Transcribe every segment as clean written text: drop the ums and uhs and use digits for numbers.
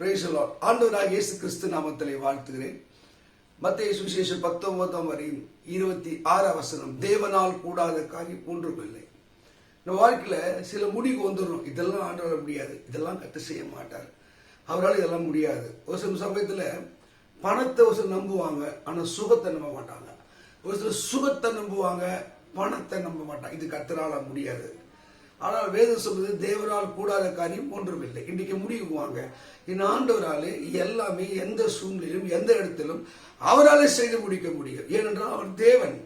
Praise the Lord. ஆண்டவராகிய இயேசு கிறிஸ்து நாமத்திலே வாழ்த்துகிறேன். மத்தேயு சுவிசேஷம் 19:26 தேவனால் கூடாத காரியம் ஒன்றுமில்லை. இந்த வாழ்க்கையில சில முடிவு வந்துடும். இதெல்லாம் ஆண்டவரால் முடியாது, இதெல்லாம் கத்து செய்ய மாட்டார், அவரால் இதெல்லாம் முடியாது. ஒரு சில சமயத்துல பணத்தை ஒரு சில நம்புவாங்க, ஆனா சுகத்தை நம்ப மாட்டாங்க. ஒரு சில சுகத்தை நம்புவாங்க, பணத்தை நம்ப மாட்டாங்க. இது கர்த்தரால முடியாது. ஆனால் வேதம் சொல்வது தேவனால் கூடாத காரியம் ஒன்றுமில்லை. இன்றைக்கு முடிவுவாங்க, இந்த ஆண்டவராலே எல்லாமே எந்த சூழ்நிலையிலும் எந்த இடத்திலும் அவராலே செய்து முடிக்க முடியும். ஏனென்றால் அவர் தேவன்,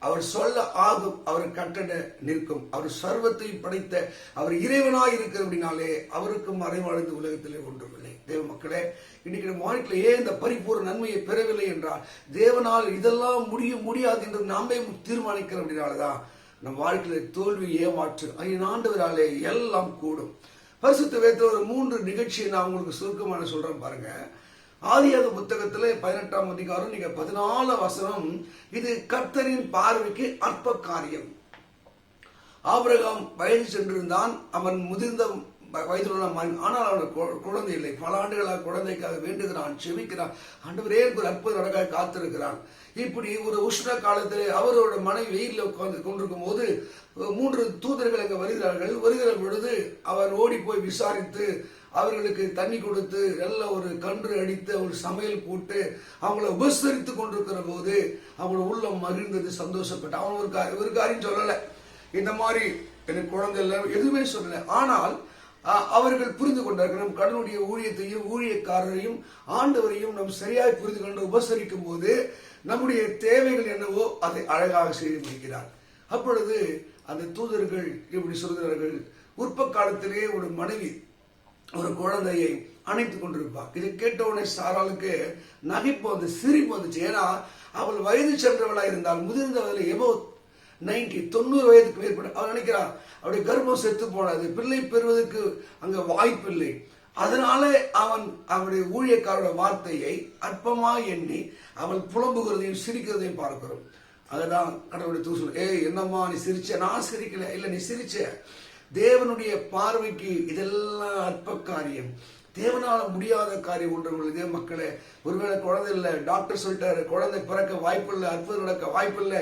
அவர் சொல்ல ஆகும், அவர் கட்டட நிற்கும், அவர் சர்வத்தை படைத்த அவர் இறைவனாய் இருக்கிறபடினாலே அவருக்கு மறைவாழ்ந்த உலகத்திலே ஒன்றுமில்லை. தேவ மக்களே, இன்னைக்கு நம்ம வாழ்க்கையில ஏன் இந்த பரிபூர்ண நன்மையை பெறவில்லை என்றால் தேவனால் இதெல்லாம் முடியாது என்று நாமே தீர்மானிக்கிறோம். அப்படினாலதான் நம் வாழ்க்கையில தோல்வி, ஏமாற்று. ஆண்டவராலே எல்லாம் கூடும். பரிசுத்த வேதத்துல ஒரு 3 நிகழ்ச்சியை நான் உங்களுக்கு சுருக்கமான சொல்றேன் பாருங்க. ஆதியாகம புத்தகத்துல 18ஆம் அதிகாரம் 14 இது கர்த்தரின் பார்வைக்கு அற்ப காரியம். ஆபிரகாம் வயது சென்றிருந்தான், அவன் முதிர்ந்த வயதுள்ள மகன், ஆனால் அவனுக்கு குழந்தை இல்லை. பல ஆண்டுகளாக குழந்தைக்காக வேண்டுகிறான், செபிக்கிறான். ஆண்டவரே ஒரு அற்புத நடக்காக காத்திருக்கிறான். இப்படி ஒரு உஷ்ண காலத்திலே அவரோட மனைவி வெயிலில் உட்கார்ந்து கொண்டிருக்கும் போது 3 தூதர்கள் அங்கே வருகிற பொழுது அவர் ஓடி போய் விசாரித்து அவர்களுக்கு தண்ணி கொடுத்து நல்ல ஒரு கன்று அடித்து ஒரு சமையல் போட்டு அவங்கள உபசரித்து கொண்டிருக்கிற போது அவங்கள உள்ளம் மகிழ்ந்தது, சந்தோஷப்பட்டு. அவன் ஒரு காரியம் சொல்லலை, இந்த மாதிரி எனக்கு குழந்தை இல்லை, எதுவுமே சொல்லலை. ஆனால் அவர்கள் புரிந்து கொண்டார்கள், நம் கடனுடைய ஊழியத்தையும் ஊழியக்காரரையும் ஆண்டவரையும் நம் சரியாய் புரிந்து கொண்டு உபசரிக்கும் போது நம்முடைய தேவைகள் என்னவோ அதை அழகாக செய்து முடிக்கிறார். அப்பொழுது அந்த தூதர்கள் இப்படி சொல்கிறார்கள், உற்ப காலத்திலே ஒரு மனைவி ஒரு குழந்தையை அணைத்துக் கொண்டிருப்பார். இதை கேட்டவுடனே சாராளுக்கு நகைப்பு வந்து சிரிப்பு வந்துச்சு. ஏன்னா அவள் வயது சென்றவளா இருந்தால், முதிர்ந்த வயதில் எபோ 90 வயதுக்கு மேற்பட்ட அவள் நினைக்கிறார் அவருடைய கர்ப்பம் செத்து போனது, பிள்ளை பெறுவதற்கு அங்க வாய்ப்பு இல்லை. அதனால அவன் அவருடைய ஊழியக்காரோட வார்த்தையை அற்பமா எண்ணி அவள் புலம்புகிறதையும் சிரிக்கிறதையும் பார்க்கிறோம். அதுதான் கடவுளுடைய தூசல். என்னம்மா நீ சிரிச்ச? நான் சிரிக்கல. இல்ல, நீ சிரிச்ச. தேவனுடைய பார்வைக்கு இதெல்லாம் அற்ப காரியம், தேவனால முடியாத காரியம் ஒன்று. இதே மக்களே, ஒருவேளை குழந்தை இல்லை, டாக்டர் சொல்லிட்டாரு குழந்தை பிறக்க வாய்ப்பு இல்லை, அற்புதம் நடக்க வாய்ப்பு இல்லை,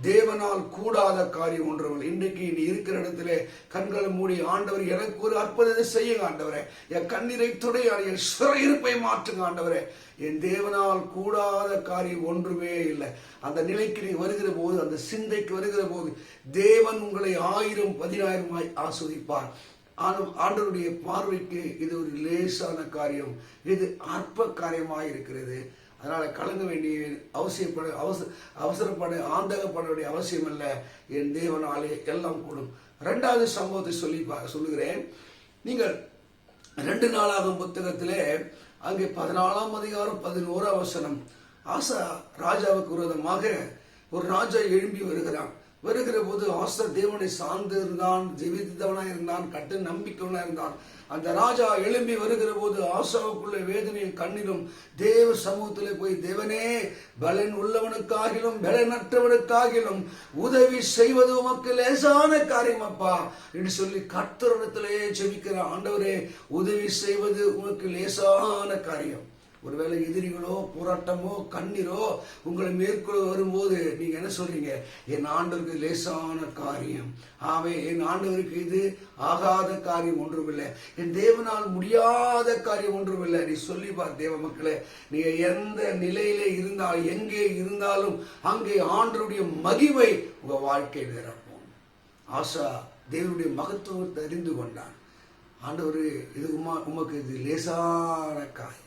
தேவனால் கூடாத காரியம் ஒன்று. இன்றைக்கு நீ இருக்கிற இடத்துல கண்களை மூடி, ஆண்டவர் எனக்கு ஒரு அற்புதத்தை செய்யுங்க ஆண்டவரே, என் கண்ணீரை துடைய, என் சிறையிருப்பை மாற்றுங்க ஆண்டவரே. என் தேவனால் கூடாத காரியம் ஒன்றுமே இல்லை. அந்த நிலைக்கு நீ வருகிற போது, அந்த சிந்தைக்கு வருகிற போது தேவன் உங்களை 1000-10,000 ஆஸ்வதிப்பார். ஆண்டவருடைய பார்வைக்கு இது ஒரு லேசான காரியம், இது அற்ப காரியமாக இருக்கிறது. அதனால கலங்க வேண்டிய அவசரப்பட ஆந்தகப்பட வேண்டிய அவசியம் இல்லை. என் தேவனாலே எல்லாம் கூடும். 2வது சம்பவத்தை சொல்லுகிறேன். நீங்கள் 2 நாளாகும் புத்தகத்திலே அங்கே 14ஆம் அதிகாரம் 11 ஆசா ராஜாவுக்கு விரோதமாக ஒரு ராஜா எழும்பி வருகிற போது ஆசா தேவனை சார்ந்து இருந்தான், ஜெபித்தவனா இருந்தான், கட்டு நம்பிக்கைவனா இருந்தான். அந்த ராஜா எழும்பி வருகிற போது ஆசாவுக்குள்ள வேதனையும் கண்ணீரும் தேவ சமூகத்திலே போய், தேவனே, பலன் உள்ளவனுக்காகிலும் பலனற்றவனுக்காகிலும் உதவி செய்வது உமக்கு லேசான காரியம் அப்பா என்று சொல்லி கர்த்தரிடத்திலே ஜெபிக்கிறான். ஆண்டவரே, உதவி செய்வது உமக்கு லேசான காரியம். ஒருவேளை எதிரிகளோ போராட்டமோ கண்ணீரோ உங்களை மேற்கொள்ள வரும்போது நீங்க என்ன சொல்றீங்க? என் ஆண்டவருக்கு லேசான காரியம், ஆவே என் ஆண்டவருக்கு இது ஆகாத காரியம் ஒன்றுமில்லை, என் தேவனால் முடியாத காரியம் ஒன்றுமில்லை. நீ சொல்லி பார் தேவ மக்களே, நீங்க எந்த நிலையிலே இருந்தால், எங்கே இருந்தாலும் அங்கே ஆண்டவருடைய மகிமை உங்க வாழ்க்கையில் நிரப்பும். ஆசா தேவனுடைய மகத்துவத்தை அறிந்து கொண்டான். ஆண்டவர், இது உமக்கு இது லேசான காரியம்,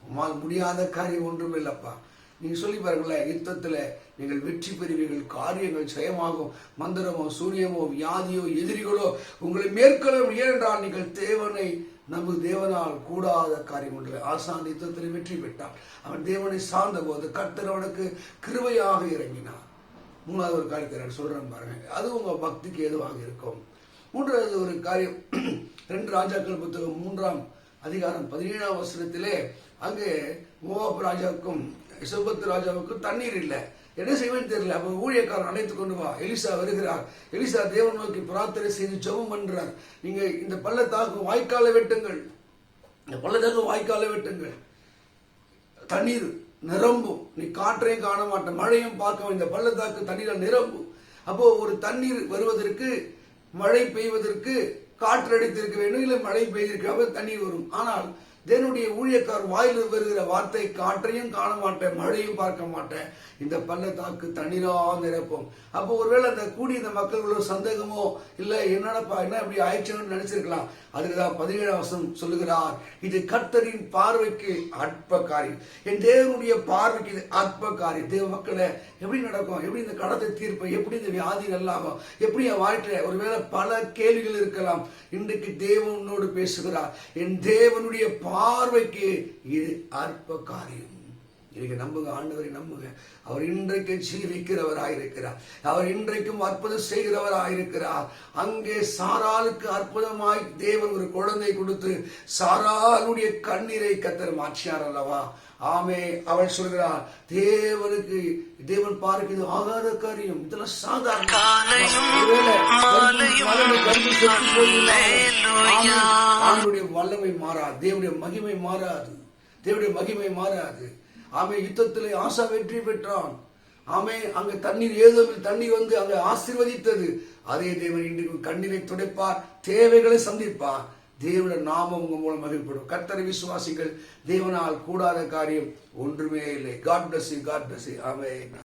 உமால் முடியாத காரியம் ஒன்றும் இல்லப்பா. நீங்க சொல்லி பாருங்களேன், யுத்தத்துல நீங்கள் வெற்றி பெறுவீர்கள், காரியங்கள் ஜெயமாகும். மந்திரமோ சூரியமோ வியாதியோ எதிரிகளோ உங்களை மேற்கொள்ளும். ஏனென்றால் நீங்கள் தேவனை தேவனால் கூடாத காரியம் ஒன்று. ஆசான் யுத்தத்தில் வெற்றி பெற்றான். அவன் தேவனை சார்ந்த போது கர்த்தர் அவனுக்கு கிருபையாக இறங்கினார். 3வது ஒரு காரியத்தை நான் சொல்றேன் பாருங்க, அது உங்க பக்திக்கு ஏதுவாக இருக்கும். 3வது ஒரு காரியம், 2 ராஜாக்கள் புத்தகம் 3ஆம் அதிகாரம் 17 அங்கே மோவாப் ராஜாவுக்கும் செபத் ராஜாவுக்கும் தண்ணீர் இல்லை, என்ன செய்வேன்னு தெரியல. அப்ப ஊழியக்காரன் அழைத்துக் கொண்டு வா, எலிசா வருகிறார். எலிசா தேவன் நோக்கி பிரார்த்தனை செய்து ஜெபம் பண்றார். நீங்க இந்த பள்ளத்தாக்கு வாய்க்காலை வெட்டுங்கள், இந்த பள்ளத்தாக்கு வாய்க்காலை வெட்டுங்கள், தண்ணீர் நிரம்பும். நீ காற்றையும் காண மாட்ட, மழையும் பார்க்க, இந்த பள்ளத்தாக்கு தண்ணீரால் நிரம்பும். அப்போ ஒரு தண்ணீர் வருவதற்கு, மழை பெய்வதற்கு காற்றடித்திருக்க வேண்டும், இல்லை மழை பெய்திருக்க தண்ணீர் வரும். ஆனால் தேவனுடைய ஊழியக்கார் வாயில் வருகிற வார்த்தை, காற்றையும் காண மாட்டேன், மழையும் பார்க்க மாட்டேன், இந்த பள்ளத்தாக்கு தண்ணீரா நிரப்பும். அப்போ ஒருவேளை அந்த கூடிய இந்த மக்களோட சந்தேகமோ இல்லை என்னடப்பா என்ன இப்படி ஆயிடுச்சுன்னு நினைச்சிருக்கலாம். அதுக்குதான் 17ஆம் வசனம் சொல்லுகிறார், இது கர்த்தரின் பார்வைக்கு அற்ப காரியம். என் தேவனுடைய பார்வைக்கு இது அற்ப காரியம். தேவ மக்களை எப்படி நடக்கும், எப்படி இந்த கடத்தை தீர்ப்பை, எப்படி இந்த வியாதி நல்லாகும், எப்படி என் வாழ்க்கையில ஒருவேளை பல கேள்விகள் இருக்கலாம். இன்றைக்கு தேவன் உன்னோடு பேசுகிறார். என் தேவனுடைய பார்வைக்கு இது அற்ப காரியம். இன்னைக்கு நம்புங்க, ஆண்டவரை நம்புங்க. அவர் இன்றைக்கு ஜீவிக்கிறவராயிருக்கிறார். அவர் இன்றைக்கும் அற்புதம் செய்கிறவராயிருக்கிறார். அங்கே சாராளுக்கு அற்புதமாய் தேவன் ஒரு குழந்தை கொடுத்து சாராளுடைய கண்ணீரை கர்த்தர் மாற்றினார் அல்லவா? ஆமே. அவள் சொல்கிறார், தேவன் பார்க்க இது ஆகாத காரியம், இதெல்லாம் சாதாரண. ஆண்டுடைய வல்லமை மாறாது, தேவனுடைய மகிமை மாறாது, தேவனுடைய மகிமை மாறாது. ஆமே. யுத்தத்திலே ஆசா வெற்றி பெற்றான். ஆமே. அங்க தண்ணீர், ஏதோ தண்ணீர் வந்து அங்க ஆசீர்வதித்தது. அதே தேவன் இன்றைக்கு கண்ணீரை துடைப்பார், தேவைகளை சந்திப்பார். தேவனுடைய நாமம் உங்க மூலம் மகிழ்ப்படும். கர்த்தரை விசுவாசிகள். தேவனால் கூடாத காரியம் ஒன்றுமே இல்லை. God bless you. God bless you. Amen.